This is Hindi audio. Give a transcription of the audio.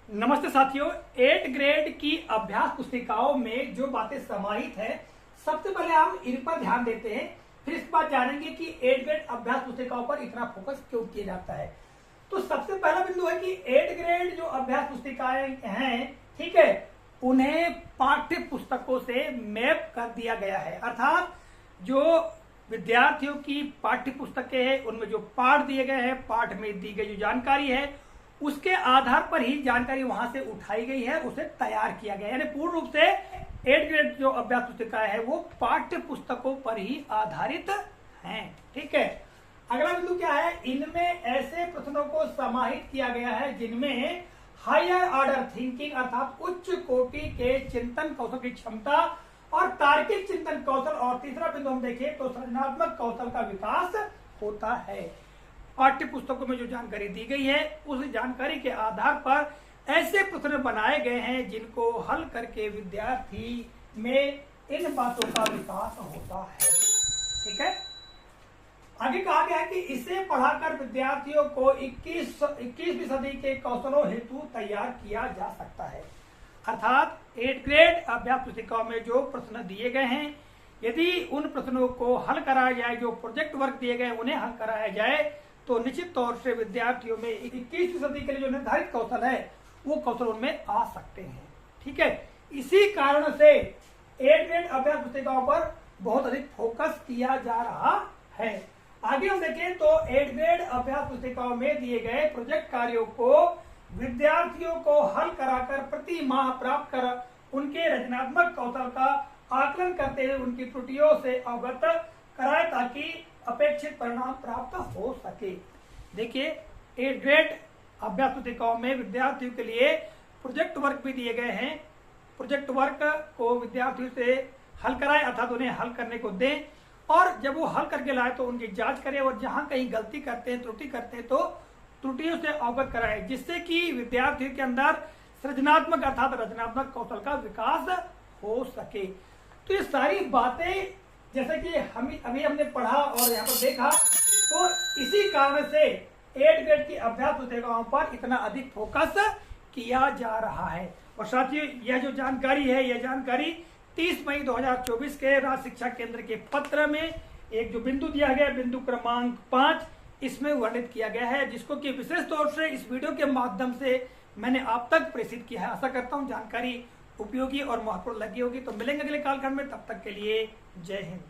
नमस्ते साथियों, 8 ग्रेड की अभ्यास पुस्तिकाओं में जो बातें समाहित है, सबसे पहले हम इन पर ध्यान देते हैं। फिर इसके बाद जानेंगे कि 8 ग्रेड अभ्यास पुस्तिकाओं पर इतना फोकस क्यों किया जाता है। तो सबसे पहला बिंदु है कि 8 ग्रेड जो अभ्यास पुस्तिकाएं हैं, ठीक है, उन्हें पाठ्य पुस्तकों से मैप कर दिया गया है। अर्थात जो विद्यार्थियों की पाठ्य पुस्तकें हैं, उनमें जो पाठ दिए गए हैं, पाठ में दी गई जो जानकारी है, उसके आधार पर ही जानकारी वहां से उठाई गई है, उसे तैयार किया गया है। यानी पूर्ण रूप से 8 ग्रेड जो अभ्यास पुस्तिकाएं है वो पाठ्य पुस्तकों पर ही आधारित हैं। ठीक है, अगला बिंदु क्या है, इनमें ऐसे प्रश्नों को समाहित किया गया है जिनमें हायर ऑर्डर थिंकिंग अर्थात उच्च कोटि के चिंतन कौशल की क्षमता और तार्किक चिंतन कौशल, और तीसरा बिंदु हम देखें तो सृजनात्मक कौशल का विकास होता है। पाठ्य पुस्तकों में जो जानकारी दी गई है, उस जानकारी के आधार पर ऐसे प्रश्न बनाए गए हैं जिनको हल करके विद्यार्थी में इन बातों का विकास होता है। ठीक है, आगे कहा गया है कि इसे पढ़ाकर विद्यार्थियों को 21वीं सदी के कौशलों हेतु तैयार किया जा सकता है। अर्थात 8 ग्रेड अभ्यास पुस्तिकाओं में जो प्रश्न दिए गए हैं, यदि उन प्रश्नों को हल कराया जाए, जो प्रोजेक्ट वर्क दिए गए उन्हें हल कराया जाए, तो निश्चित तौर से विद्यार्थियों में 21वीं सदी के लिए जो निर्धारित कौशल है वो कौशल उनमें आ सकते हैं। ठीक है, इसी कारण से 8 ग्रेड अभ्यास पुस्तिकाओं पर बहुत अधिक फोकस किया जा रहा है। आगे हम देखें तो 8 ग्रेड अभ्यास पुस्तिकाओं में दिए गए प्रोजेक्ट कार्यों को विद्यार्थियों को हल कराकर प्रति माह प्राप्त कर उनके रचनात्मक कौशल का आकलन करते हुए उनकी त्रुटियों से अवगत कराए ताकि अपेक्षित परिणाम प्राप्त हो सके। देखिए, 8 ग्रेड अभ्यास पुस्तिकाओं में विद्यार्थियों के लिए प्रोजेक्ट वर्क भी दिए गए हैं। प्रोजेक्ट वर्क को विद्यार्थियों से हल कराएं अर्थात उन्हें हल करने को दें, और जब वो हल करके लाए तो उनकी जांच करें, और जहां कहीं गलती करते हैं, त्रुटि करते हैं, तो त्रुटियों से अवगत कराएं, जिससे कि विद्यार्थियों के अंदर सृजनात्मक अर्थात रचनात्मक कौशल का विकास हो सके। तो ये सारी बातें जैसे कि अभी हमने पढ़ा और यहाँ पर देखा, तो इसी कारण से 8 ग्रेड की अभ्यास पुस्तिकाओं पर इतना अधिक फोकस किया जा रहा है। और साथियों, यह जो जानकारी है, यह जानकारी 30 मई 2024 के राज्य शिक्षा केंद्र के पत्र में एक जो बिंदु दिया गया, बिंदु क्रमांक 5, इसमें वर्णित किया गया है, जिसको कि विशेष तौर से इस वीडियो के माध्यम से मैंने आप तक प्रेषित किया है। आशा करता हूँ जानकारी उपयोगी और महत्वपूर्ण लगी होगी। तो मिलेंगे अगले कालखंड में, तब तक के लिए जय हिंद।